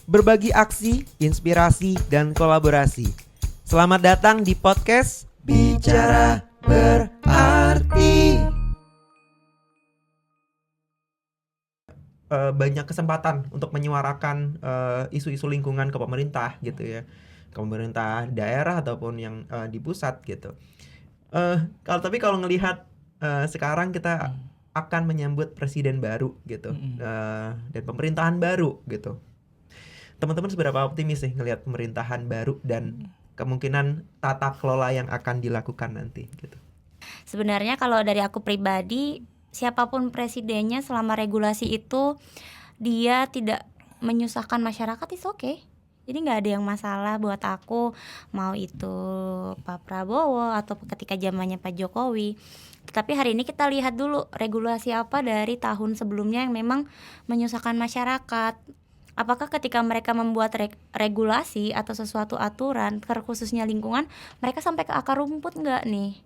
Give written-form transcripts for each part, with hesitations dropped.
berbagi aksi, inspirasi, dan kolaborasi. Selamat datang di podcast Bicara Berarti. Banyak kesempatan untuk menyuarakan isu-isu lingkungan ke pemerintah gitu ya, ke pemerintah daerah ataupun yang di pusat gitu. Kalau ngelihat sekarang kita akan menyambut presiden baru gitu, dan pemerintahan baru gitu. Teman-teman seberapa optimis sih ngelihat pemerintahan baru dan kemungkinan tata kelola yang akan dilakukan nanti gitu? Sebenarnya kalau dari aku pribadi, siapapun presidennya selama regulasi itu dia tidak menyusahkan masyarakat, is okay. Jadi nggak ada yang masalah buat aku, mau itu Pak Prabowo atau ketika zamannya Pak Jokowi. Tetapi hari ini kita lihat dulu regulasi apa dari tahun sebelumnya yang memang menyusahkan masyarakat. Apakah ketika mereka membuat regulasi atau sesuatu aturan, khususnya lingkungan, mereka sampai ke akar rumput nggak nih?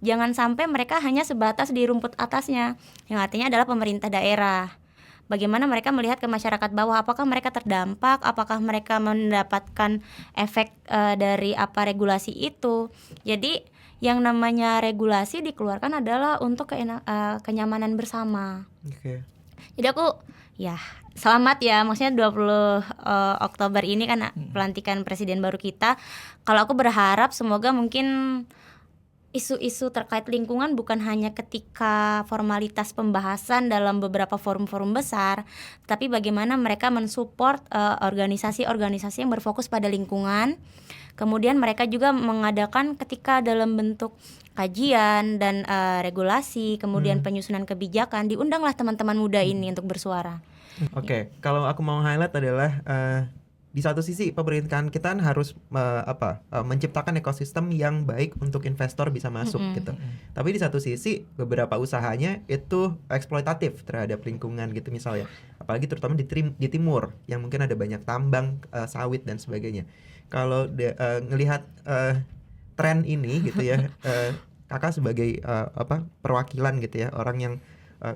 Jangan sampai mereka hanya sebatas di rumput atasnya, yang artinya adalah pemerintah daerah. Bagaimana mereka melihat ke masyarakat bawah, apakah mereka terdampak, apakah mereka mendapatkan efek dari apa regulasi itu. Jadi yang namanya regulasi dikeluarkan adalah untuk kenyamanan bersama. Oke. Jadi aku ya selamat ya, maksudnya 20 Oktober ini kan pelantikan presiden baru kita. Kalau aku berharap semoga mungkin isu-isu terkait lingkungan bukan hanya ketika formalitas pembahasan dalam beberapa forum-forum besar, tapi bagaimana mereka mensupport organisasi-organisasi yang berfokus pada lingkungan. Kemudian mereka juga mengadakan ketika dalam bentuk kajian dan regulasi, kemudian penyusunan kebijakan, diundanglah teman-teman muda ini untuk bersuara. Oke, kalau aku mau highlight adalah di satu sisi pemerintahan kita harus menciptakan ekosistem yang baik untuk investor bisa masuk gitu. Tapi di satu sisi beberapa usahanya itu eksploitatif terhadap lingkungan gitu misalnya. Apalagi terutama di timur yang mungkin ada banyak tambang sawit dan sebagainya. Kalau ngelihat tren ini gitu ya, kakak sebagai perwakilan gitu ya, orang yang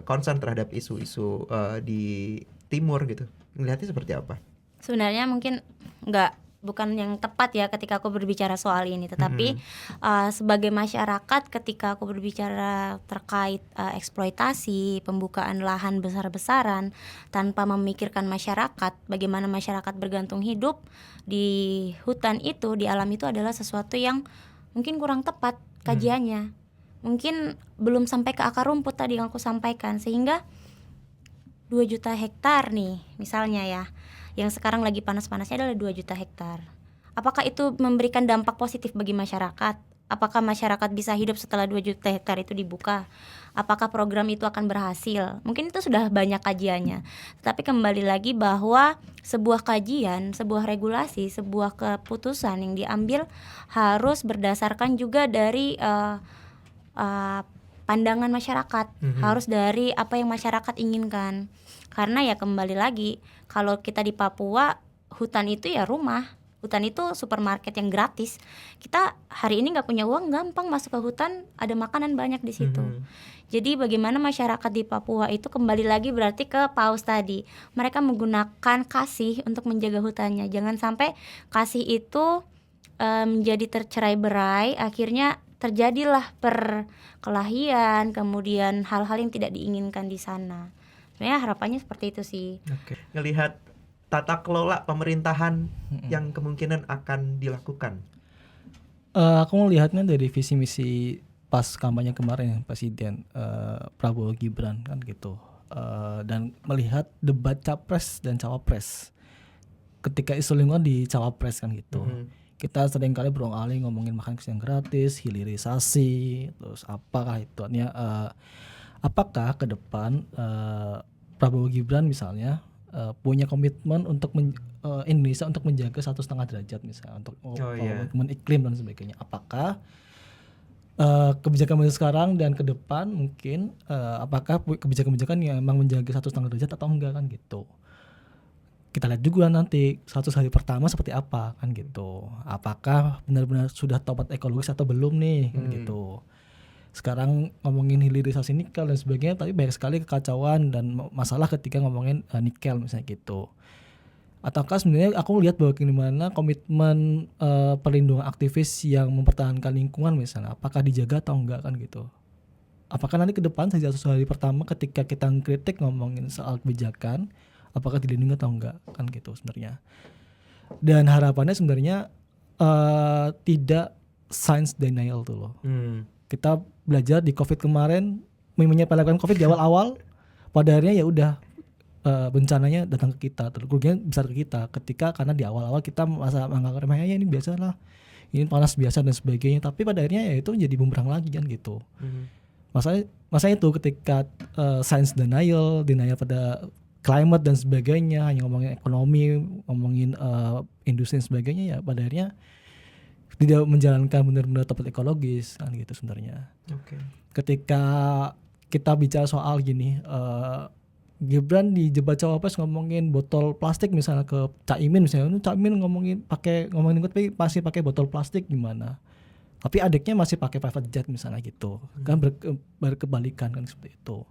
concern terhadap isu-isu di timur gitu, ngelihatnya seperti apa? Sebenarnya mungkin bukan yang tepat ya ketika aku berbicara soal ini, tetapi sebagai masyarakat ketika aku berbicara terkait eksploitasi, pembukaan lahan besar-besaran tanpa memikirkan masyarakat, bagaimana masyarakat bergantung hidup di hutan itu, di alam itu adalah sesuatu yang mungkin kurang tepat kajiannya. Mungkin belum sampai ke akar rumput tadi yang aku sampaikan, sehingga 2 juta hektar nih misalnya ya, yang sekarang lagi panas-panasnya adalah 2 juta hektar. Apakah itu memberikan dampak positif bagi masyarakat? Apakah masyarakat bisa hidup setelah 2 juta hektar itu dibuka? Apakah program itu akan berhasil? Mungkin itu sudah banyak kajiannya. Tapi kembali lagi bahwa sebuah kajian, sebuah regulasi, sebuah keputusan yang diambil harus berdasarkan juga dari pandangan masyarakat, harus dari apa yang masyarakat inginkan. Karena ya kembali lagi, kalau kita di Papua, hutan itu ya rumah, hutan itu supermarket yang gratis. Kita hari ini nggak punya uang, gampang masuk ke hutan, ada makanan banyak di situ. Jadi bagaimana masyarakat di Papua itu kembali lagi berarti ke paus tadi, mereka menggunakan kasih untuk menjaga hutannya. Jangan sampai kasih itu menjadi tercerai-berai, akhirnya terjadilah perkelahian, kemudian hal-hal yang tidak diinginkan di sana. Sebenarnya harapannya seperti itu sih. Oke. Ngelihat tata kelola pemerintahan yang kemungkinan akan dilakukan. Aku melihatnya dari visi misi pas kampanye kemarin Presiden Prabowo Gibran kan gitu, dan melihat debat capres dan cawapres ketika isu lingkungan di cawapres kan gitu. Kita sering kali berulang-alik ngomongin makan siang gratis, hilirisasi, terus apakah itu apakah ke depan Prabowo Gibran Oh, misalnya punya komitmen untuk Indonesia untuk menjaga 1,5 derajat misalnya untuk komitmen iklim dan sebagainya. Apakah kebijakan sekarang dan ke depan mungkin apakah kebijakan-kebijakan yang memang menjaga 1,5 derajat atau enggak kan gitu. Kita lihat juga nanti 100 hari pertama seperti apa kan gitu. Apakah benar-benar sudah tobat ekologis atau belum nih kan gitu. Sekarang ngomongin hilirisasi nikel dan sebagainya, tapi banyak sekali kekacauan dan masalah ketika ngomongin nikel misalnya gitu. Ataukah sebenarnya aku lihat bahwa gimana komitmen perlindungan aktivis yang mempertahankan lingkungan misalnya, apakah dijaga atau enggak kan gitu. Apakah nanti ke depan sejak 100 hari pertama ketika kita kritik ngomongin soal kebijakan, apakah dilindungi atau enggak kan gitu sebenarnya. Dan harapannya sebenarnya tidak science denial tuh loh. Kita belajar di COVID kemarin menyepelekan COVID di awal-awal, pada akhirnya ya udah bencananya datang ke kita, kerugian besar ke kita ketika karena di awal-awal kita masa menganggap remeh ya ini biasa lah, ini panas biasa dan sebagainya, tapi pada akhirnya ya itu jadi bumerang lagi kan gitu. Masalahnya itu ketika science denial pada climate dan sebagainya, hanya ngomongin ekonomi, ngomongin industri dan sebagainya, ya pada akhirnya tidak menjalankan benar-benar topik ekologis kan gitu sebenarnya. Ketika kita bicara soal gini, Gibran di debat cawapres ngomongin botol plastik misalnya ke Caimin misalnya, Caimin ngomongin tapi masih pakai botol plastik gimana? Tapi adiknya masih pakai private jet misalnya gitu, kan berkebalikan kan seperti itu.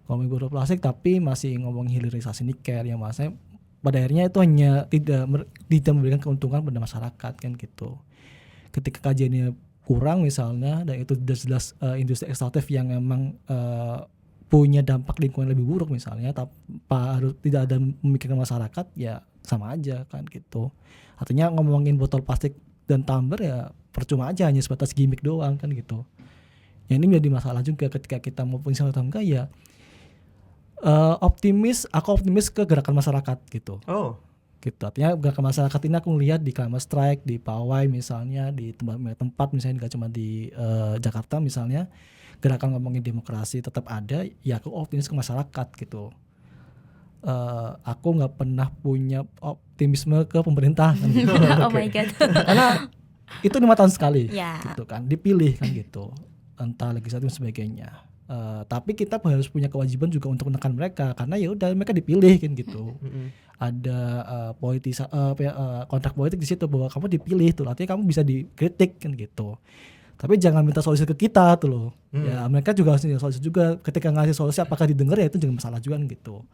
Ngomongin botol plastik tapi masih ngomongin hilirisasi nikel yang maksudnya pada akhirnya itu hanya tidak memberikan keuntungan pada masyarakat kan gitu. Ketika kajiannya kurang misalnya dan itu jelas industri ekstraktif yang memang punya dampak lingkungan lebih buruk misalnya, tanpa harus tidak ada memikirkan masyarakat, ya sama aja kan gitu. Artinya ngomongin botol plastik dan tumbler ya percuma aja, hanya sebatas gimmick doang kan gitu. Ya ini menjadi masalah juga ketika kita mau punya atau enggak ya. Aku optimis ke gerakan masyarakat gitu. Gitu. Artinya gerakan masyarakat ini aku lihat di climate strike, di pawai misalnya, di tempat misalnya nggak cuma di Jakarta misalnya, gerakan ngomongin demokrasi tetap ada, ya aku optimis ke masyarakat gitu. Aku nggak pernah punya optimisme ke pemerintah kan gitu. Oh my god. Karena itu 5 tahun sekali gitu kan, dipilih kan gitu, entah legislatif dan sebagainya. Tapi kita harus punya kewajiban juga untuk menekan mereka karena ya udah mereka dipilih kan gitu. Ada kontrak politik di situ bahwa kamu dipilih tuh, artinya kamu bisa dikritik kan gitu. Tapi jangan minta solusi ke kita tuh loh. Ya mereka juga harus ngasih solusi juga. Ketika ngasih solusi apakah didengar ya itu juga masalah juga gitu.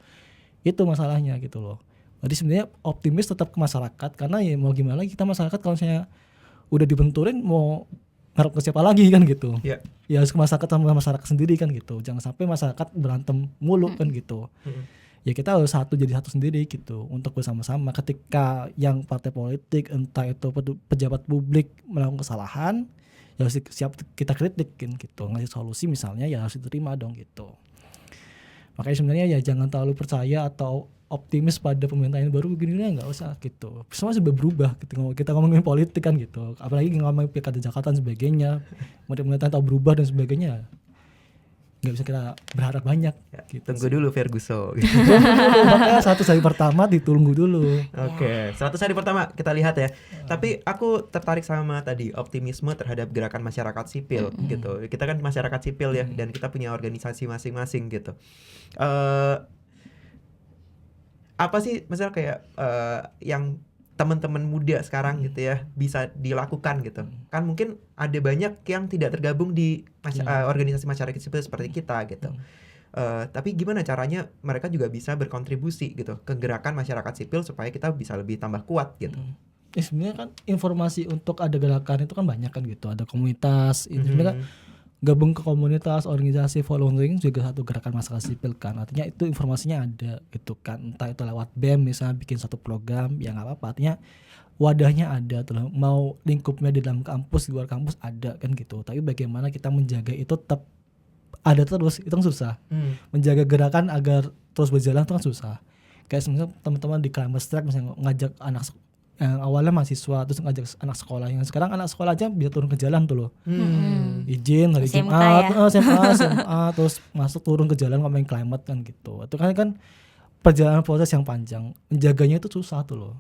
Itu masalahnya gitu loh. Jadi sebenarnya optimis tetap ke masyarakat karena ya mau gimana lagi kita masyarakat kalau misalnya udah dibenturin mau ngarep ke siapa lagi kan gitu. Ya harus ke masyarakat sama masyarakat sendiri kan gitu. Jangan sampai masyarakat berantem mulu kan gitu. Ya kita harus jadi satu sendiri gitu untuk bersama-sama. Ketika yang partai politik entah itu pejabat publik melakukan kesalahan, ya harus siap kita kritik kan gitu. Ngasih solusi misalnya ya harus diterima dong gitu. Makanya sebenarnya ya jangan terlalu percaya atau optimis pada pemerintahan baru begini, nggak usah gitu. Semua sudah berubah gitu. Kita ngomongin politik kan gitu. Apalagi ngomongin pilkada Jakarta dan sebagainya. Pemerintahan tahu berubah dan sebagainya. Nggak bisa kita berharap banyak gitu. Tunggu dulu Ferguson gitu. Makanya 100 hari pertama ditunggu dulu. Oke, 100 hari pertama kita lihat ya. Tapi aku tertarik sama tadi optimisme terhadap gerakan masyarakat sipil gitu. Kita kan masyarakat sipil ya, dan kita punya organisasi masing-masing gitu. Apa sih misalnya kayak yang teman-teman muda sekarang gitu ya bisa dilakukan gitu? Kan mungkin ada banyak yang tidak tergabung di organisasi masyarakat sipil seperti kita gitu. Tapi gimana caranya mereka juga bisa berkontribusi gitu ke gerakan masyarakat sipil supaya kita bisa lebih tambah kuat gitu? Sebenarnya kan informasi untuk ada gerakan itu kan banyak kan gitu. Ada komunitas, sebenarnya gabung ke komunitas, organisasi, volunteering juga satu gerakan masyarakat sipil kan. Artinya itu informasinya ada gitu kan. Entah itu lewat BEM misalnya bikin satu program, ya nggak apa-apa. Artinya wadahnya ada tuh. Mau lingkupnya di dalam kampus, di luar kampus ada kan gitu. Tapi bagaimana kita menjaga itu tetap ada terus, itu kan susah. Menjaga gerakan agar terus berjalan itu kan susah. Kayak misalnya teman-teman di climate strike misalnya ngajak anak yang awalnya mahasiswa terus ngajak anak sekolah, yang sekarang anak sekolah aja bisa turun ke jalan tuh loh. Izin hari Jumat, SMA terus masuk turun ke jalan ngomongin climate kan gitu. Itu kan perjalanan proses yang panjang, menjaganya itu susah tuh loh.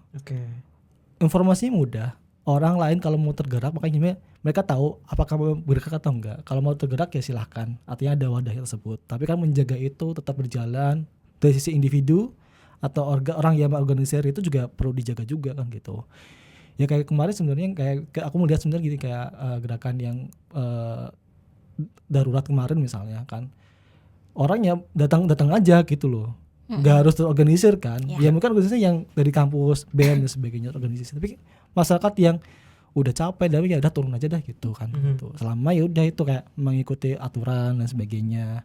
Informasinya mudah, orang lain kalau mau tergerak makanya mereka tahu apakah mau bergerak atau enggak. Kalau mau tergerak ya silahkan, artinya ada wadah tersebut. Tapi kan menjaga itu tetap berjalan dari sisi individu atau orang yang mengorganisir itu juga perlu dijaga juga kan gitu. Ya kayak kemarin sebenarnya kayak aku melihat sebenarnya gini, kayak gerakan yang darurat kemarin misalnya kan, orangnya datang aja gitu loh. nggak harus terorganisir kan. Ya. Ya mungkin organisasi yang dari kampus, BEM dan sebagainya organisasi. Tapi masyarakat yang udah capek tapi ya udah turun aja dah gitu kan. Gitu. Selama ya udah itu kayak mengikuti aturan dan sebagainya,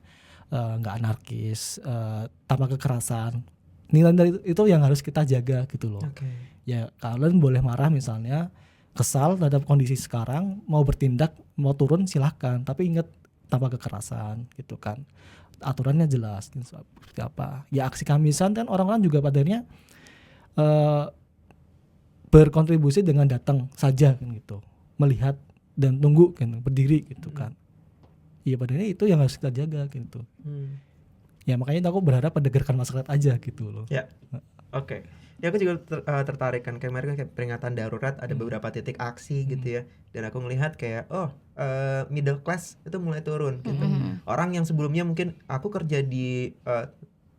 nggak anarkis, tanpa kekerasan. Nilai dari itu yang harus kita jaga gitu loh. Ya kalian boleh marah misalnya, kesal terhadap kondisi sekarang, mau bertindak, mau turun silahkan, tapi ingat tanpa kekerasan gitu kan. Aturannya jelas seperti apa. Ya aksi Kamisan kan orang-orang juga pada akhirnya berkontribusi dengan datang saja kan gitu, melihat dan tunggu kan, berdiri gitu kan. Iya pada akhirnya itu yang harus kita jaga gitu. Ya makanya aku berharap pada gerakan masyarakat aja gitu loh. Ya, oke. Ya aku juga tertarik kan, kemarin kan kayak peringatan darurat ada beberapa titik aksi gitu ya, dan aku ngelihat kayak middle class itu mulai turun gitu. Orang yang sebelumnya mungkin aku kerja di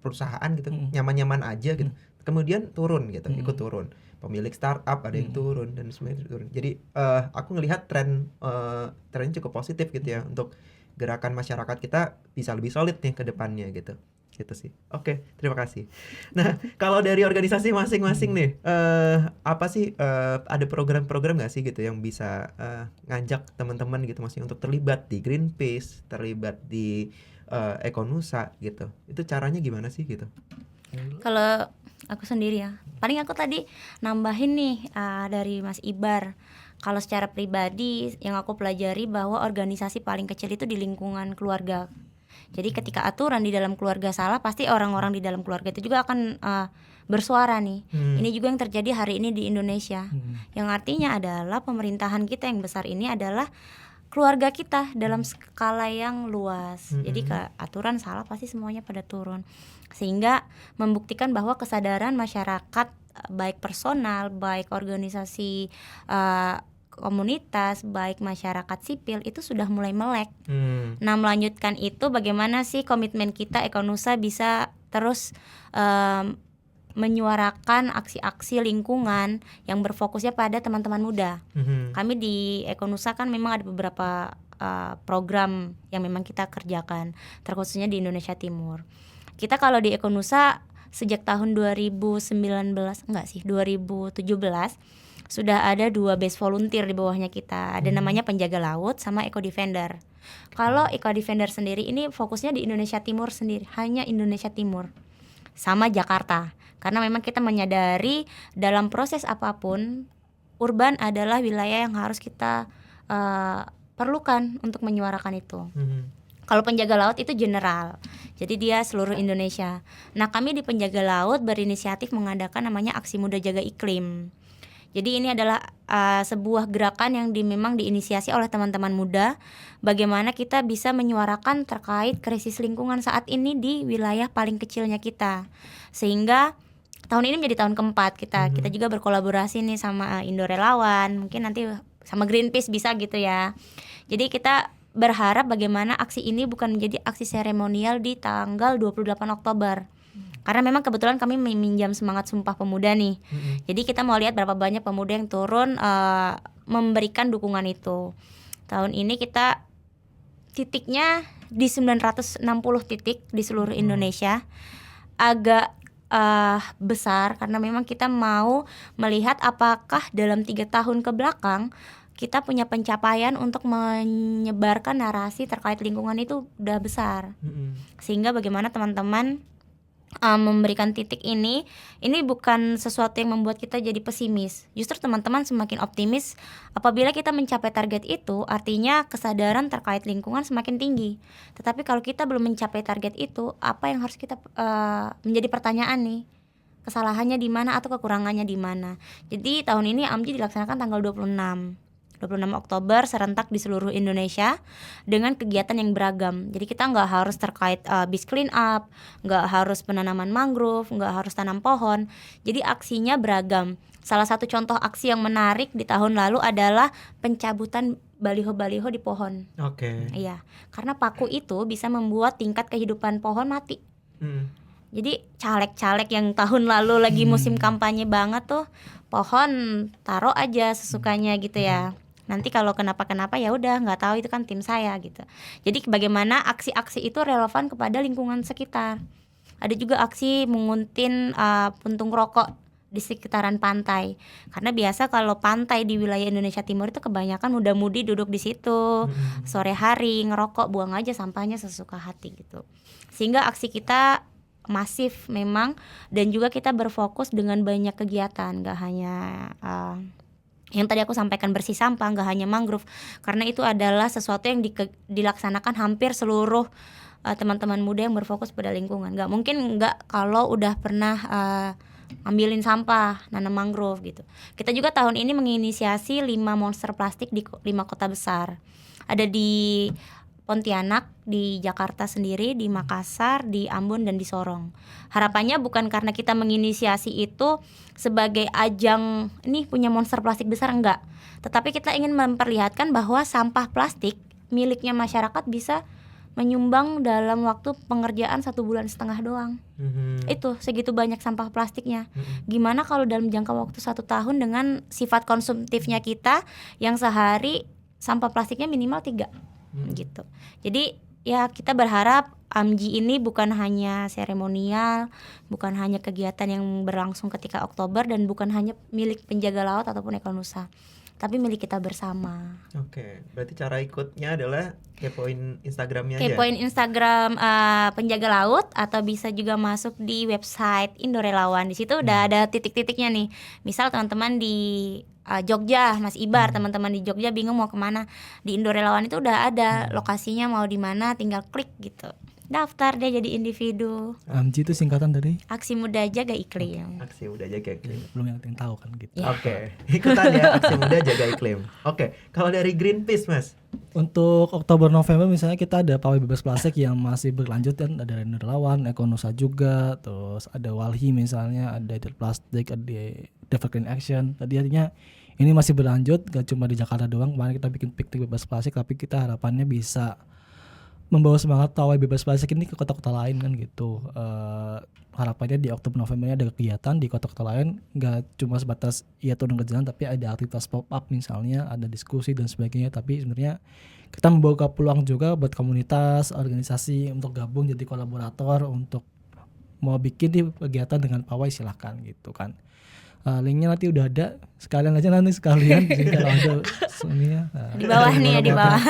perusahaan gitu nyaman-nyaman aja gitu, kemudian turun gitu, ikut turun. Pemilik startup ada yang turun dan semuanya turun. Jadi aku ngelihat trennya cukup positif gitu ya, untuk gerakan masyarakat kita bisa lebih solid nih ke depannya gitu sih. Oke, terima kasih. Nah, kalau dari organisasi masing-masing nih, apa sih ada program-program nggak sih gitu yang bisa ngajak teman-teman gitu masih untuk terlibat di Greenpeace, terlibat di Ekonusa gitu? Itu caranya gimana sih gitu? Kalau aku sendiri ya, paling aku tadi nambahin nih dari Mas Ibar. Kalau secara pribadi yang aku pelajari bahwa organisasi paling kecil itu di lingkungan keluarga. Jadi ketika aturan di dalam keluarga salah, pasti orang-orang di dalam keluarga itu juga akan bersuara nih. Ini juga yang terjadi hari ini di Indonesia. Yang artinya adalah pemerintahan kita yang besar ini adalah keluarga kita dalam skala yang luas. Jadi aturan salah pasti semuanya pada turun. Sehingga membuktikan bahwa kesadaran masyarakat, baik personal, baik organisasi komunitas, baik masyarakat sipil itu sudah mulai melek. Nah, melanjutkan itu bagaimana sih komitmen kita Ekonusa bisa terus menyuarakan aksi-aksi lingkungan yang berfokusnya pada teman-teman muda. Kami di Ekonusa kan memang ada beberapa program yang memang kita kerjakan, terkhususnya di Indonesia Timur. Kita kalau di Ekonusa sejak tahun 2017 sudah ada 2 base volunteer di bawahnya kita. Ada namanya Penjaga Laut sama Eco Defender. Kalau Eco Defender sendiri ini fokusnya di Indonesia Timur sendiri, hanya Indonesia Timur sama Jakarta. Karena memang kita menyadari dalam proses apapun, urban adalah wilayah yang harus kita perlukan untuk menyuarakan itu. Kalau Penjaga Laut itu general, jadi dia seluruh Indonesia. Nah, kami di Penjaga Laut berinisiatif mengadakan namanya Aksi Muda Jaga Iklim. Jadi ini adalah sebuah gerakan yang memang diinisiasi oleh teman-teman muda. Bagaimana kita bisa menyuarakan terkait krisis lingkungan saat ini di wilayah paling kecilnya kita. Sehingga tahun ini menjadi tahun keempat kita. Kita juga berkolaborasi nih sama Indo Relawan. Mungkin nanti sama Greenpeace bisa gitu ya. Jadi kita berharap bagaimana aksi ini bukan menjadi aksi seremonial di tanggal 28 Oktober. Karena memang kebetulan kami meminjam semangat Sumpah Pemuda nih. Jadi kita mau lihat berapa banyak pemuda yang turun memberikan dukungan itu. Tahun ini kita titiknya di 960 titik di seluruh Indonesia. Agak besar karena memang kita mau melihat apakah dalam 3 tahun ke belakang kita punya pencapaian untuk menyebarkan narasi terkait lingkungan itu udah besar. Sehingga bagaimana teman-teman memberikan titik ini bukan sesuatu yang membuat kita jadi pesimis. Justru teman-teman semakin optimis apabila kita mencapai target itu, artinya kesadaran terkait lingkungan semakin tinggi. Tetapi kalau kita belum mencapai target itu, apa yang harus kita menjadi pertanyaan nih? Kesalahannya di mana atau kekurangannya di mana? Jadi tahun ini AMJI dilaksanakan tanggal 26 Oktober serentak di seluruh Indonesia dengan kegiatan yang beragam. Jadi kita nggak harus terkait beach clean up, nggak harus penanaman mangrove, nggak harus tanam pohon. Jadi aksinya beragam. Salah satu contoh aksi yang menarik di tahun lalu adalah pencabutan baliho-baliho di pohon. Iya, karena paku itu bisa membuat tingkat kehidupan pohon mati. Jadi caleg-caleg yang tahun lalu lagi musim kampanye banget tuh, pohon taruh aja sesukanya gitu ya. Nanti kalau kenapa-kenapa ya udah nggak tahu, itu kan tim saya gitu. Jadi bagaimana aksi-aksi itu relevan kepada lingkungan sekitar. Ada juga aksi menguntin puntung rokok di sekitaran pantai. Karena biasa kalau pantai di wilayah Indonesia Timur itu kebanyakan muda-mudi duduk di situ, sore hari ngerokok, buang aja sampahnya sesuka hati gitu. Sehingga aksi kita masif memang, dan juga kita berfokus dengan banyak kegiatan, gak hanya yang tadi aku sampaikan bersih sampah, gak hanya mangrove, karena itu adalah sesuatu yang dilaksanakan hampir seluruh teman-teman muda yang berfokus pada lingkungan. Gak mungkin gak kalau udah pernah ambilin sampah, nanam mangrove gitu. Kita juga tahun ini menginisiasi 5 monster plastik di 5 kota besar. Ada di Pontianak, di Jakarta sendiri, di Makassar, di Ambon, dan di Sorong. Harapannya bukan karena kita menginisiasi itu sebagai ajang ini punya monster plastik besar, enggak. Tetapi kita ingin memperlihatkan bahwa sampah plastik miliknya masyarakat bisa menyumbang dalam waktu pengerjaan 1,5 bulan doang. Itu segitu banyak sampah plastiknya. Gimana kalau dalam jangka waktu 1 tahun dengan sifat konsumtifnya kita yang sehari sampah plastiknya minimal 3 gitu. Jadi ya kita berharap AMJI ini bukan hanya seremonial, bukan hanya kegiatan yang berlangsung ketika Oktober, dan bukan hanya milik penjaga laut ataupun Ekonusa, tapi milik kita bersama. Oke, berarti cara ikutnya adalah kepoin Instagramnya aja. Kepoin Instagram penjaga laut, atau bisa juga masuk di website Indo Relawan. Di situ udah ada titik-titiknya nih. Misal teman-teman di Jogja, Mas Ibar, teman-teman di Jogja bingung mau kemana, di Indo Relawan itu udah ada lokasinya mau di mana, tinggal klik gitu. Daftar deh jadi individu. AMJI itu singkatan dari Aksi Muda Jaga Iklim. Aksi Muda Jaga Iklim. belum yang tahu kan gitu. Ya. Oke, ikutan ya Aksi Muda Jaga Iklim. Oke, kalau dari Greenpeace, Mas? Untuk Oktober November misalnya kita ada pawai bebas plastik yang masih berlanjut kan, ada Indo Relawan, Ekonusa juga, terus ada Walhi misalnya, ada Dead Plastik, ada Develop Green Action. Tadi artinya ini masih berlanjut, gak cuma di Jakarta doang. Kemarin kita bikin piknik bebas plastik, tapi kita harapannya bisa membawa semangat pawai bebas plastik ini ke kota-kota lain kan gitu. Harapannya di Oktober November ada kegiatan di kota-kota lain, nggak cuma sebatas ya turun ke jalan, tapi ada aktivitas pop up misalnya, ada diskusi dan sebagainya. Tapi sebenarnya kita membawa peluang juga buat komunitas, organisasi untuk gabung jadi kolaborator untuk mau bikin di kegiatan dengan pawai, silakan gitu kan. Linknya nanti udah ada, sekalian aja nanti sekalian kalau ada ininya. Di bawah nih ya, di bawah.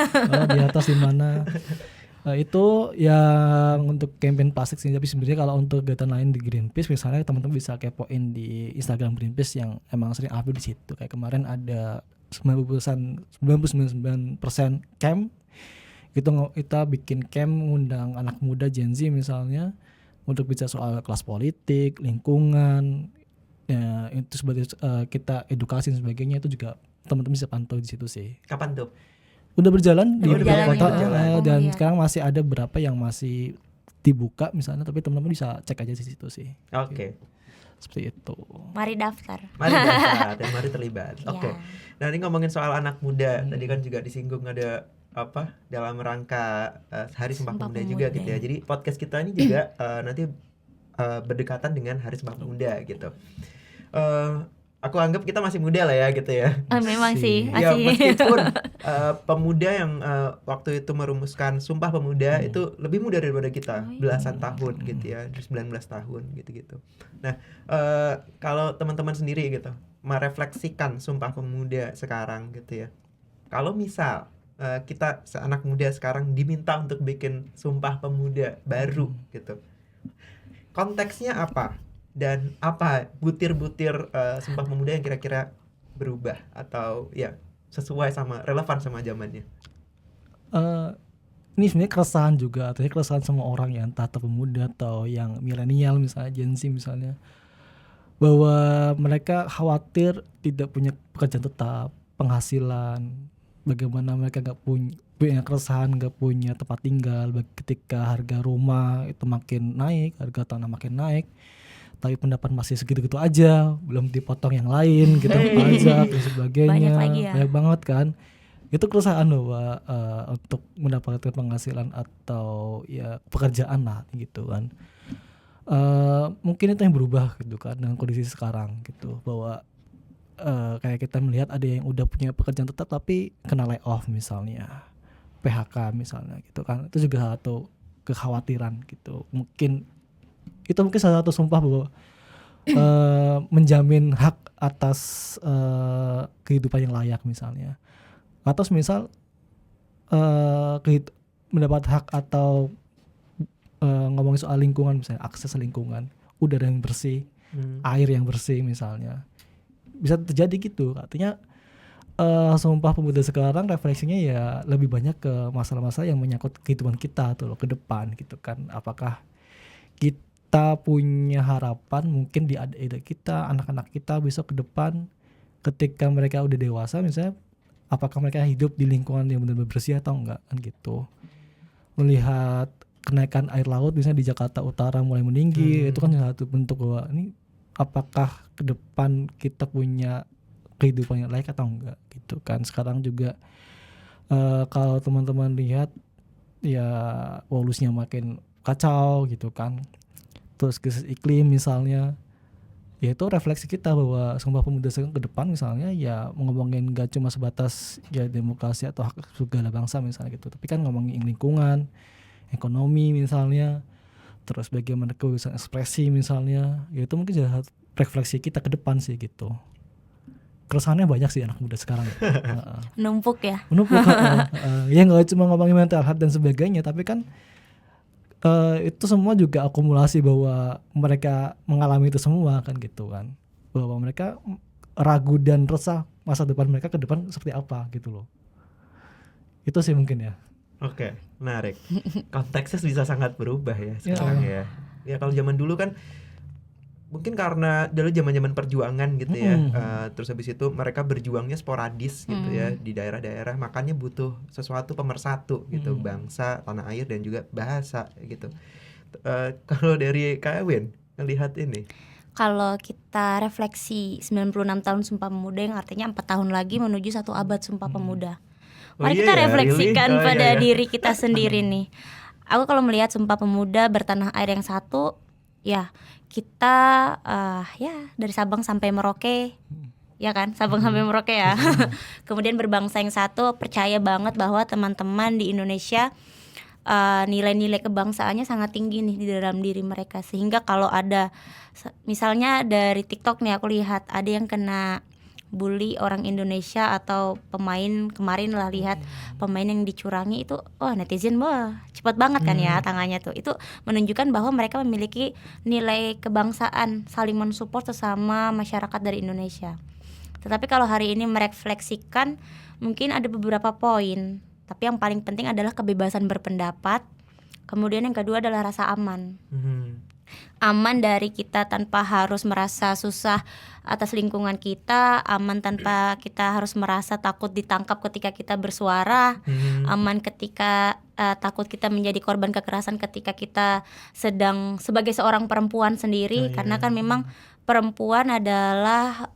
Di atas di mana. Itu yang untuk campaign plastik sih. Tapi sebenarnya kalau untuk kegiatan lain di Greenpeace misalnya, teman-teman bisa kepoin di Instagram Greenpeace yang emang sering update di situ. Kayak kemarin ada 99% camp. Itu kita bikin camp ngundang anak muda Gen Z misalnya untuk bicara soal kelas politik, lingkungan. Ya, itu sebagai kita edukasi dan sebagainya, itu juga teman-teman bisa pantau di situ sih. Kapan tuh? Udah berjalan di beberapa kota dan iya. sekarang masih ada beberapa yang masih dibuka misalnya, tapi teman-teman bisa cek aja di situ sih. Oke. Seperti itu. Mari daftar. Mari daftar dan mari terlibat. Ya. Oke. Nah, ini ngomongin soal anak muda, tadi kan juga disinggung ada apa dalam rangka Hari Sumpah Pemuda juga gitu ya. Jadi podcast kita ini juga nanti berdekatan dengan Hari Sumpah Pemuda gitu. Aku anggap kita masih muda lah ya gitu ya. Memang sih Ya masih. meskipun pemuda yang waktu itu merumuskan Sumpah Pemuda itu lebih muda daripada kita, belasan tahun gitu ya, 19 tahun gitu-gitu. Nah, kalau teman-teman sendiri gitu merefleksikan Sumpah Pemuda sekarang gitu ya. Kalau misal kita seanak muda sekarang diminta untuk bikin Sumpah Pemuda baru gitu, konteksnya apa? Dan apa butir-butir Sumpah Pemuda yang kira-kira berubah atau ya sesuai sama, relevan sama zamannya? Ini sebenarnya keresahan juga, artinya keresahan sama orang yang entah pemuda atau yang milenial misalnya, Gen Z misalnya, bahwa mereka khawatir tidak punya pekerjaan tetap, penghasilan, bagaimana mereka nggak punya keresahan, nggak punya tempat tinggal ketika harga rumah itu makin naik, harga tanah makin naik, tapi pendapat masih segitu-gitu aja, belum dipotong yang lain gitu, pajak dan sebagainya. Banyak lagi ya. Banyak banget kan. Itu keresahan bahwa untuk mendapatkan penghasilan atau ya pekerjaan lah gitu kan. Mungkin itu yang berubah gitu kan dengan kondisi sekarang gitu, bahwa kayak kita melihat ada yang udah punya pekerjaan tetap tapi kena layoff misalnya, PHK misalnya gitu kan. Itu juga satu kekhawatiran gitu. Mungkin itu mungkin salah satu sumpah bahwa menjamin hak atas kehidupan yang layak misalnya, atau misal mendapat hak atau ngomongin soal lingkungan, misalnya akses lingkungan, udara yang bersih, air yang bersih misalnya, bisa terjadi gitu. Artinya Sumpah Pemuda sekarang refleksinya ya lebih banyak ke masalah-masalah yang menyangkut kehidupan kita tuh loh, ke depan gitu kan. Apakah kita punya harapan mungkin di adik-adik kita, anak-anak kita besok ke depan ketika mereka udah dewasa misalnya, apakah mereka hidup di lingkungan yang benar-benar bersih atau enggak kan gitu. Melihat kenaikan air laut misalnya di Jakarta Utara mulai meninggi, itu kan satu bentuk bahwa ini apakah ke depan kita punya kehidupan yang layak atau enggak gitu kan. Sekarang juga kalau teman-teman lihat ya polusinya makin kacau gitu kan, terus krisis iklim misalnya, ya itu refleksi kita bahwa Sumpah Pemuda ke depan misalnya ya ngomongin gak cuma sebatas ya demokrasi atau hak segala bangsa misalnya gitu, tapi kan ngomongin lingkungan, ekonomi misalnya, terus bagaimana kebebasan ekspresi misalnya, ya itu mungkin jadi refleksi kita ke depan sih gitu. Keresahannya banyak sih anak muda sekarang. Numpuk ya. Ya nggak cuma ngomongin mental health dan sebagainya, tapi kan itu semua juga akumulasi bahwa mereka mengalami itu semua kan gitu kan, bahwa mereka ragu dan resah masa depan mereka ke depan seperti apa gitu loh. Itu sih mungkin ya. Oke, menarik. Konteksnya bisa sangat berubah ya sekarang ya. Ya kalau zaman dulu kan mungkin karena dulu zaman-zaman perjuangan gitu ya, terus habis itu mereka berjuangnya sporadis gitu ya di daerah-daerah, makanya butuh sesuatu pemersatu gitu, bangsa, tanah air dan juga bahasa gitu. Kalau dari Kak Ewin melihat ini, kalau kita refleksi 96 tahun Sumpah Pemuda yang artinya 4 tahun lagi menuju 1 abad Sumpah Pemuda. Mari kita refleksikan pada diri kita sendiri nih. Aku kalau melihat Sumpah Pemuda bertanah air yang satu, ya kita ya dari Sabang sampai Merauke, ya kan, Sabang sampai Merauke ya. Kemudian berbangsa yang satu, percaya banget bahwa teman-teman di Indonesia nilai-nilai kebangsaannya sangat tinggi nih di dalam diri mereka, sehingga kalau ada misalnya dari TikTok nih aku lihat ada yang kena bully orang Indonesia atau pemain kemarin lah, lihat pemain yang dicurangi itu, netizen cepat banget kan ya tangannya tuh. Itu menunjukkan bahwa mereka memiliki nilai kebangsaan, saling mensupport sesama masyarakat dari Indonesia. Tetapi kalau hari ini merefleksikan mungkin ada beberapa poin, tapi yang paling penting adalah kebebasan berpendapat. Kemudian yang kedua adalah rasa aman. Aman dari kita tanpa harus merasa susah atas lingkungan kita, aman tanpa kita harus merasa takut ditangkap ketika kita bersuara, aman ketika takut kita menjadi korban kekerasan ketika kita sedang sebagai seorang perempuan sendiri, karena kan memang perempuan adalah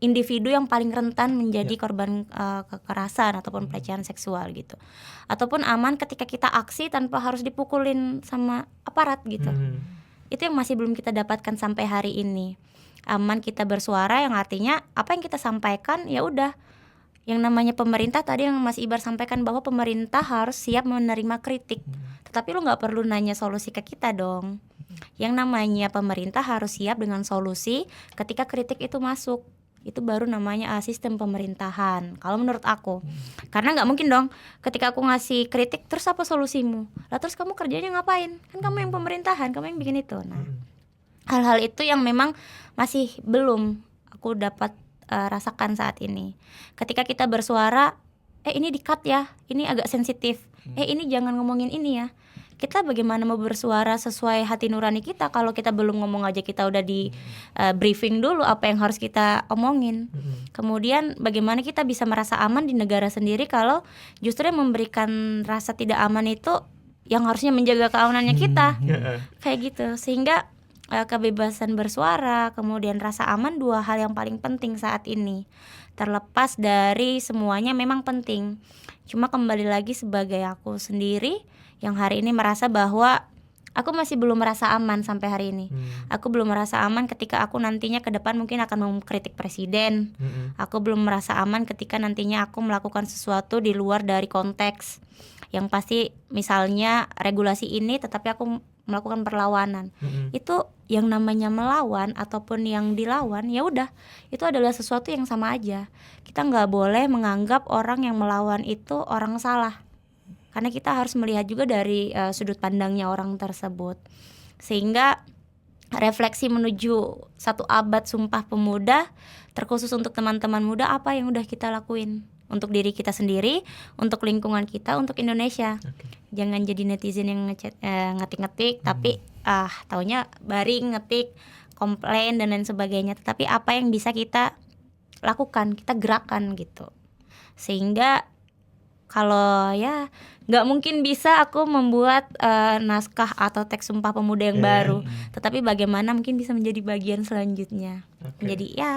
individu yang paling rentan menjadi korban kekerasan ataupun pelecehan seksual gitu. Ataupun aman ketika kita aksi tanpa harus dipukulin sama aparat gitu. Itu yang masih belum kita dapatkan sampai hari ini. Aman kita bersuara yang artinya apa yang kita sampaikan ya udah. Yang namanya pemerintah tadi yang Mas Ibar sampaikan bahwa pemerintah harus siap menerima kritik. Tetapi lu gak perlu nanya solusi ke kita dong. Yang namanya pemerintah harus siap dengan solusi ketika kritik itu masuk. Itu baru namanya sistem pemerintahan kalau menurut aku. Karena gak mungkin dong ketika aku ngasih kritik terus apa solusimu, lah terus kamu kerjanya ngapain, kan kamu yang pemerintahan, kamu yang bikin itu. Nah, hal-hal itu yang memang masih belum aku dapat rasakan saat ini. Ketika kita bersuara, ini di-cut ya, ini agak sensitif, ini jangan ngomongin ini ya. Kita bagaimana mau bersuara sesuai hati nurani kita kalau kita belum ngomong aja kita udah di briefing dulu apa yang harus kita omongin. Kemudian bagaimana kita bisa merasa aman di negara sendiri kalau justru yang memberikan rasa tidak aman itu yang harusnya menjaga keamanannya kita. Kayak gitu. Sehingga kebebasan bersuara, kemudian rasa aman, 2 hal yang paling penting saat ini. Terlepas dari semuanya memang penting. Cuma kembali lagi sebagai aku sendiri yang hari ini merasa bahwa aku masih belum merasa aman sampai hari ini. Aku belum merasa aman ketika aku nantinya ke depan mungkin akan mengkritik presiden. Aku belum merasa aman ketika nantinya aku melakukan sesuatu di luar dari konteks. Yang pasti misalnya regulasi ini tetapi aku melakukan perlawanan. Itu yang namanya melawan ataupun yang dilawan, ya udah, itu adalah sesuatu yang sama aja. Kita nggak boleh menganggap orang yang melawan itu orang salah, karena kita harus melihat juga dari sudut pandangnya orang tersebut. Sehingga refleksi menuju 1 abad Sumpah Pemuda, terkhusus untuk teman-teman muda, apa yang udah kita lakuin untuk diri kita sendiri, untuk lingkungan kita, untuk Indonesia. Jangan jadi netizen yang ngetik-ngetik tapi taunya baring, ngetik, komplain dan lain sebagainya. Tetapi apa yang bisa kita lakukan, kita gerakan gitu. Sehingga kalau ya nggak mungkin bisa aku membuat naskah atau teks Sumpah Pemuda yang baru, tetapi bagaimana mungkin bisa menjadi bagian selanjutnya, menjadi ya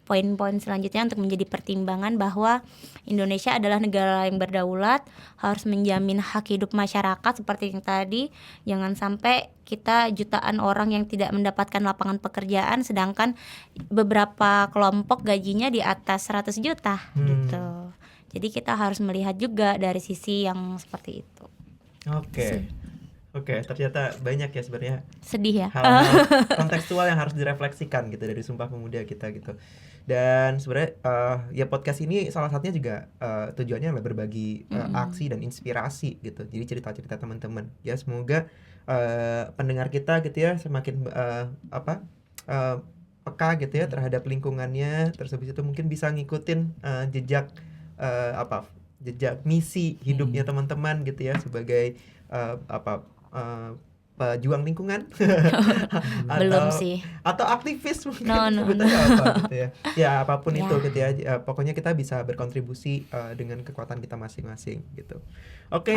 poin-poin selanjutnya untuk menjadi pertimbangan bahwa Indonesia adalah negara yang berdaulat, harus menjamin hak hidup masyarakat seperti yang tadi. Jangan sampai kita jutaan orang yang tidak mendapatkan lapangan pekerjaan, sedangkan beberapa kelompok gajinya di atas 100 juta gitu. Jadi kita harus melihat juga dari sisi yang seperti itu. Oke, ternyata banyak ya sebenarnya Sedih ya. hal-hal kontekstual yang harus direfleksikan gitu dari Sumpah Pemuda kita gitu. Dan sebenarnya ya podcast ini salah satunya juga tujuannya adalah berbagi aksi dan inspirasi gitu. Jadi cerita-cerita teman-teman. Ya semoga pendengar kita gitu ya semakin peka gitu ya terhadap lingkungannya. Terus habis itu mungkin bisa ngikutin jejak misi hidupnya teman-teman gitu ya sebagai pejuang lingkungan Belum sih. atau aktivis mungkin No. sebetulnya apa gitu ya. Ya apapun itu gitu ya. Pokoknya kita bisa berkontribusi dengan kekuatan kita masing-masing gitu. Oke.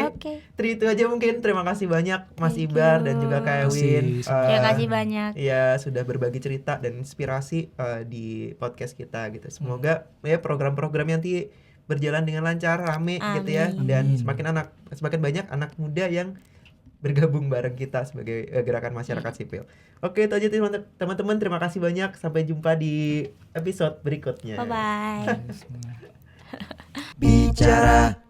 Itu aja mungkin. Terima kasih banyak Mas Ibar dan juga Kak Ewin. Terima kasih banyak. Ya sudah berbagi cerita dan inspirasi di podcast kita gitu. Semoga ya program-program nanti berjalan dengan lancar, rame gitu ya, dan semakin banyak anak muda yang bergabung bareng kita sebagai gerakan masyarakat sipil. Oke, itu aja teman-teman. Terima kasih banyak. Sampai jumpa di episode berikutnya. Bye bye. Bicara